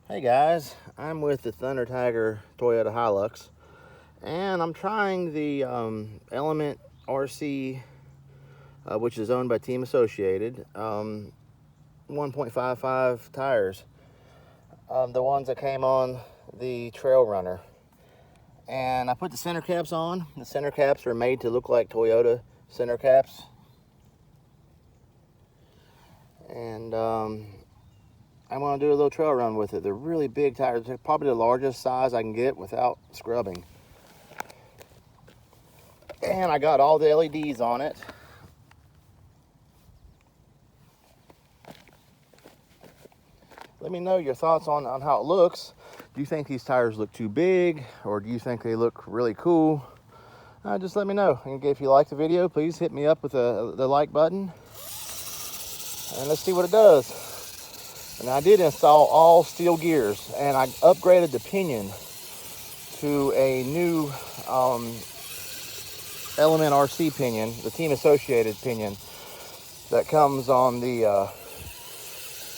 Hey guys, I'm with the Tiger Toyota Hilux, and I'm trying the Element RC, which is owned by Team Associated, 1.55 tires, the ones that came on the Trail Runner. And I put the center caps on. The center caps are made to look like Toyota center caps. And I want to do a little trail run with it. They're really big tires. They're probably the largest size I can get without scrubbing. And I got all the LEDs on it. Let me know your thoughts on how it looks. Do you think these tires look too big, or do you think they look really cool? Just let me know. And if you like the video, please hit me up with the like button. And let's see what it does. And I did install all steel gears, and I upgraded the pinion to a new Element RC pinion, the Team Associated pinion that comes on the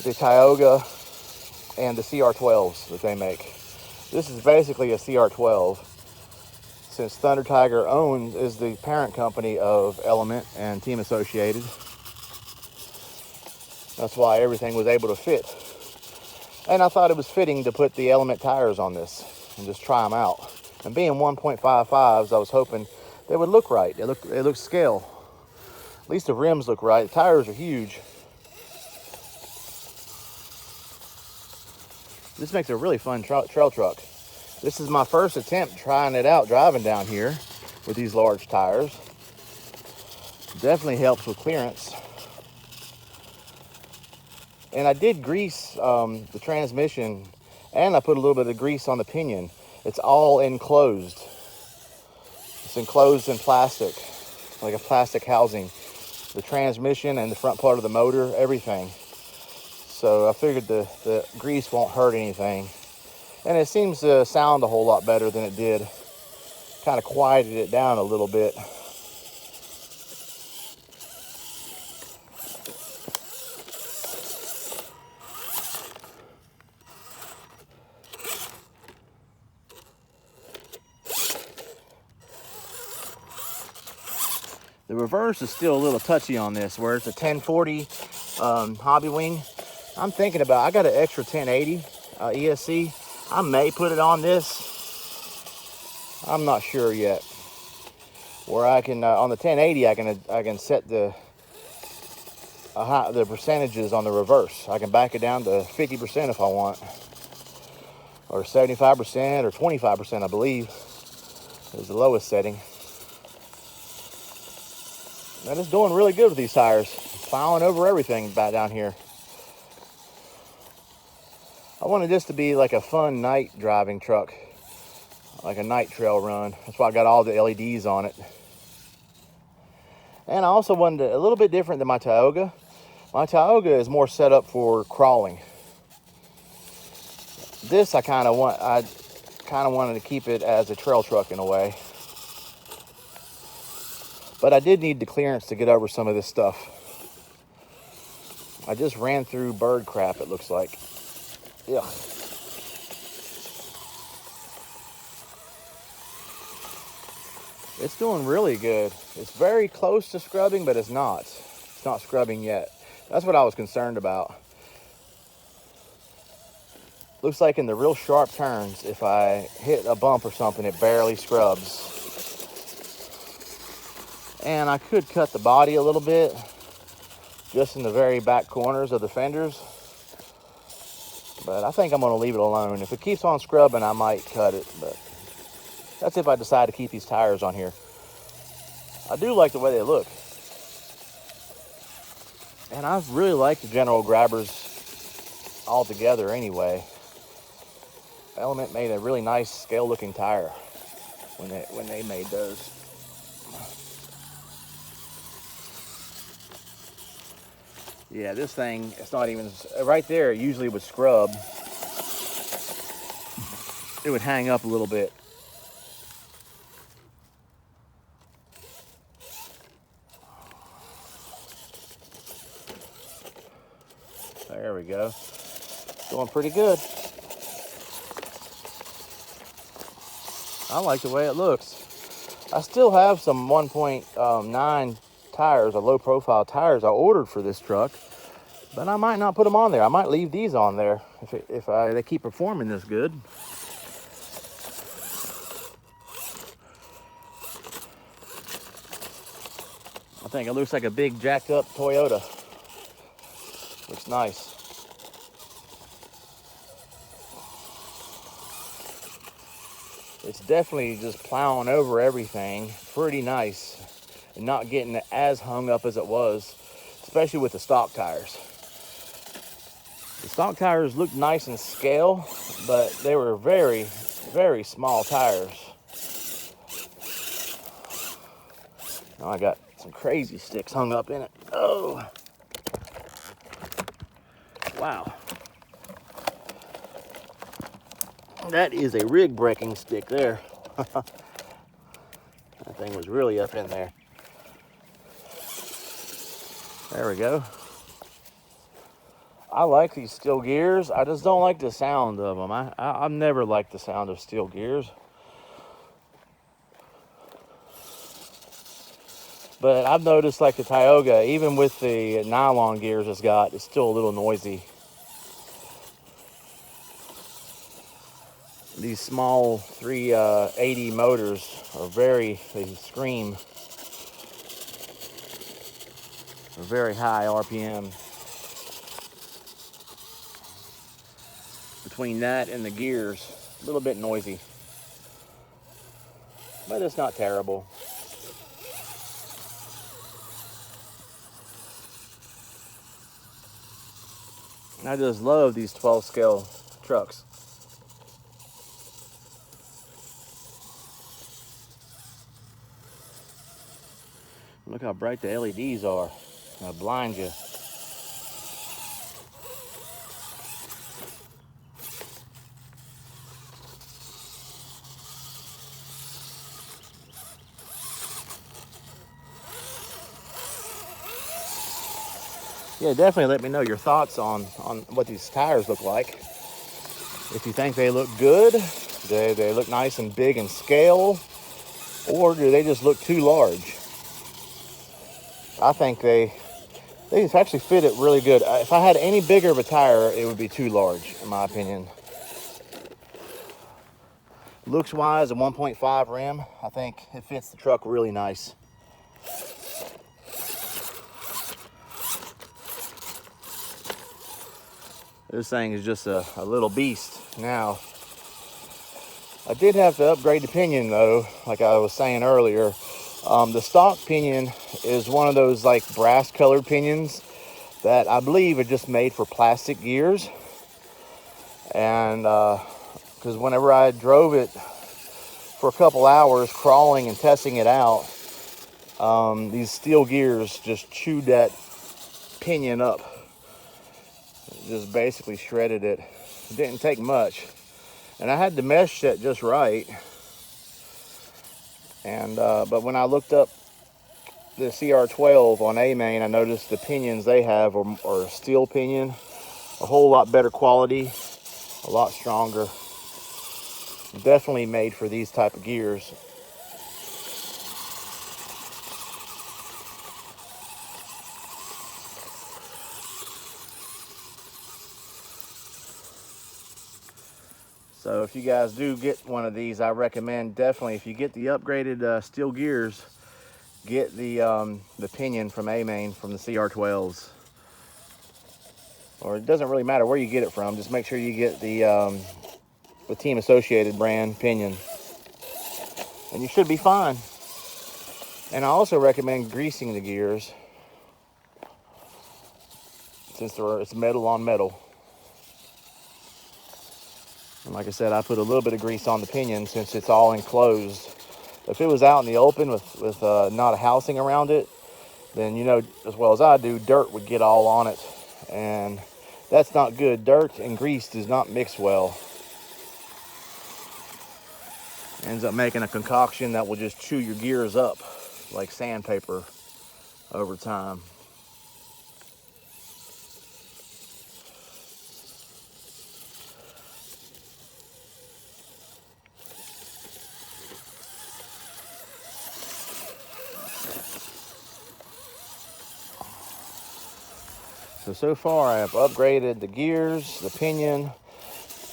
Tioga and the CR12s that they make. This is basically a CR12, since Thunder Tiger is the parent company of Element and Team Associated. That's why everything was able to fit. And I thought it was fitting to put the Element tires on this and just try them out. And being 1.55s, I was hoping they would look right. They look scale. At least the rims look right. The tires are huge. This makes a really fun trail truck. This is my first attempt trying it out driving down here with these large tires. Definitely helps with clearance. And I did grease the transmission, and I put a little bit of grease on the pinion. It's all enclosed. It's enclosed in plastic, like a plastic housing. The transmission and the front part of the motor, everything. So I figured the grease won't hurt anything. And it seems to sound a whole lot better than it did. Kind of quieted it down a little bit. The reverse is still a little touchy on this, where it's a 1040 hobby wing. I'm thinking about, I got an extra 1080 ESC. I may put it on this. I'm not sure yet. Where I can, on the 1080, I can set the percentages on the reverse. I can back it down to 50% if I want, or 75% or 25%, I believe, is the lowest setting. And it's doing really good with these tires. Plowing over everything back down here. I wanted this to be like a fun night driving truck, like a night trail run. That's why I got all the LEDs on it. And I also wanted a little bit different than my Tioga. My Tioga is more set up for crawling. This I kind of wanted to keep it as a trail truck in a way. But I did need the clearance to get over some of this stuff. I just ran through bird crap, it looks like. Yeah. It's doing really good. It's very close to scrubbing, but it's not. It's not scrubbing yet. That's what I was concerned about. Looks like in the real sharp turns, if I hit a bump or something, it barely scrubs. And I could cut the body a little bit, just in the very back corners of the fenders. But I think I'm going to leave it alone. If it keeps on scrubbing, I might cut it. But that's if I decide to keep these tires on here. I do like the way they look. And I really like the General Grabbers altogether anyway. Element made a really nice scale-looking tire when they made those. Yeah, this thing, it's not even, right there, it usually would scrub. It would hang up a little bit. There we go. Going pretty good. I like the way it looks. I still have some 1.9 tires, or low profile tires I ordered for this truck, but I might not put them on there. I might leave these on there if they keep performing this good. I think it looks like a big jacked up Toyota. Looks nice. It's definitely just plowing over everything pretty nice and not getting as hung up as it was, especially with the stock tires. The stock tires looked nice and scale, but they were very, very small tires. Now I got some crazy sticks hung up in it. Oh, wow. That is a rig breaking stick there. That thing was really up in there. There we go. I like these steel gears. I just don't like the sound of them. I've never liked the sound of steel gears. But I've noticed like the Tioga, even with the nylon gears it's still a little noisy. These small 380 motors are they scream. They're very high RPM. Between that and the gears, a little bit noisy. But it's not terrible. I just love these 12 scale trucks. Look how bright the LEDs are. They'll blind you. Yeah, definitely let me know your thoughts on what these tires look like. If you think they look good, they look nice and big in scale, or do they just look too large? I think they just actually fit it really good. If I had any bigger of a tire, it would be too large, in my opinion. Looks wise, a 1.5 rim, I think it fits the truck really nice. This thing is just a little beast. Now, I did have to upgrade the pinion though, like I was saying earlier. The stock pinion is one of those like brass colored pinions that I believe are just made for plastic gears. And because whenever I drove it for a couple hours crawling and testing it out, these steel gears just chewed that pinion up. Just basically shredded it. It didn't take much. And I had the mesh set just right. And but when I looked up the CR12 on A-Main, I noticed the pinions they have are steel pinion, a whole lot better quality, a lot stronger. Definitely made for these type of gears. So if you guys do get one of these, I recommend definitely, if you get the upgraded steel gears, get the pinion from A-Main from the CR12s. Or it doesn't really matter where you get it from. Just make sure you get the Team Associated brand pinion, and you should be fine. And I also recommend greasing the gears, since it's metal on metal. And like I said, I put a little bit of grease on the pinion since it's all enclosed. If it was out in the open with not a housing around it, then you know as well as I do, dirt would get all on it. And that's not good. Dirt and grease does not mix well. Ends up making a concoction that will just chew your gears up like sandpaper over time. So far I have upgraded the gears, the pinion,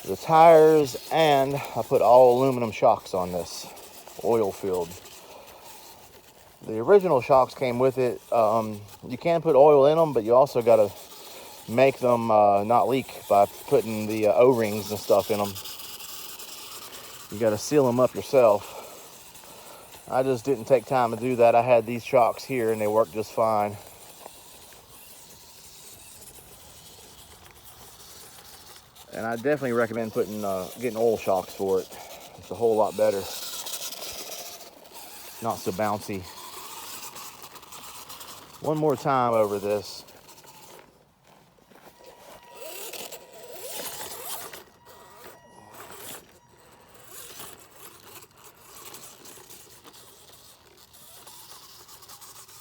the tires, and I put all aluminum shocks on this, oil filled. The original shocks came with it. You can put oil in them, but you also got to make them not leak by putting the O-rings and stuff in them. You got to seal them up yourself. I just didn't take time to do that. I had these shocks here and they worked just fine. And I definitely recommend getting oil shocks for it. It's a whole lot better. Not so bouncy. One more time over this.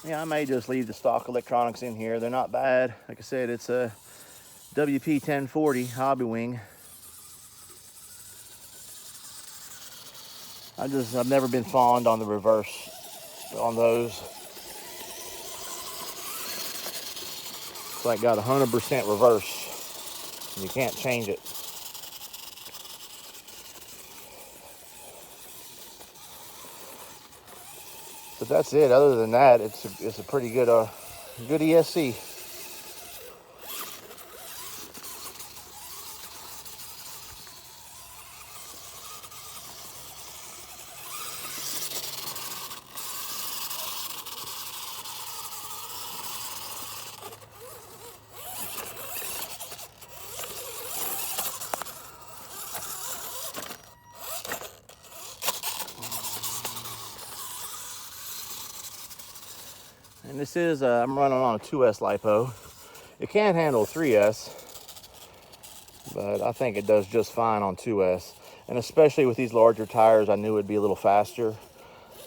Yeah, I may just leave the stock electronics in here. They're not bad. Like I said, it's a WP 1040 Hobby Wing. I've never been fond on the reverse on those. It's like got 100% reverse. And you can't change it. But that's it. Other than that, it's a pretty good good ESC. And this is, I'm running on a 2S LiPo. It can handle 3S, but I think it does just fine on 2S. And especially with these larger tires, I knew it'd be a little faster.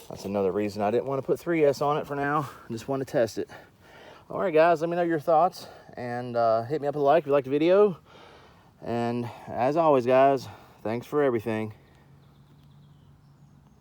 That's another reason I didn't want to put 3S on it for now. I just want to test it. All right, guys, let me know your thoughts. And hit me up with a like if you liked the video. And as always, guys, thanks for everything.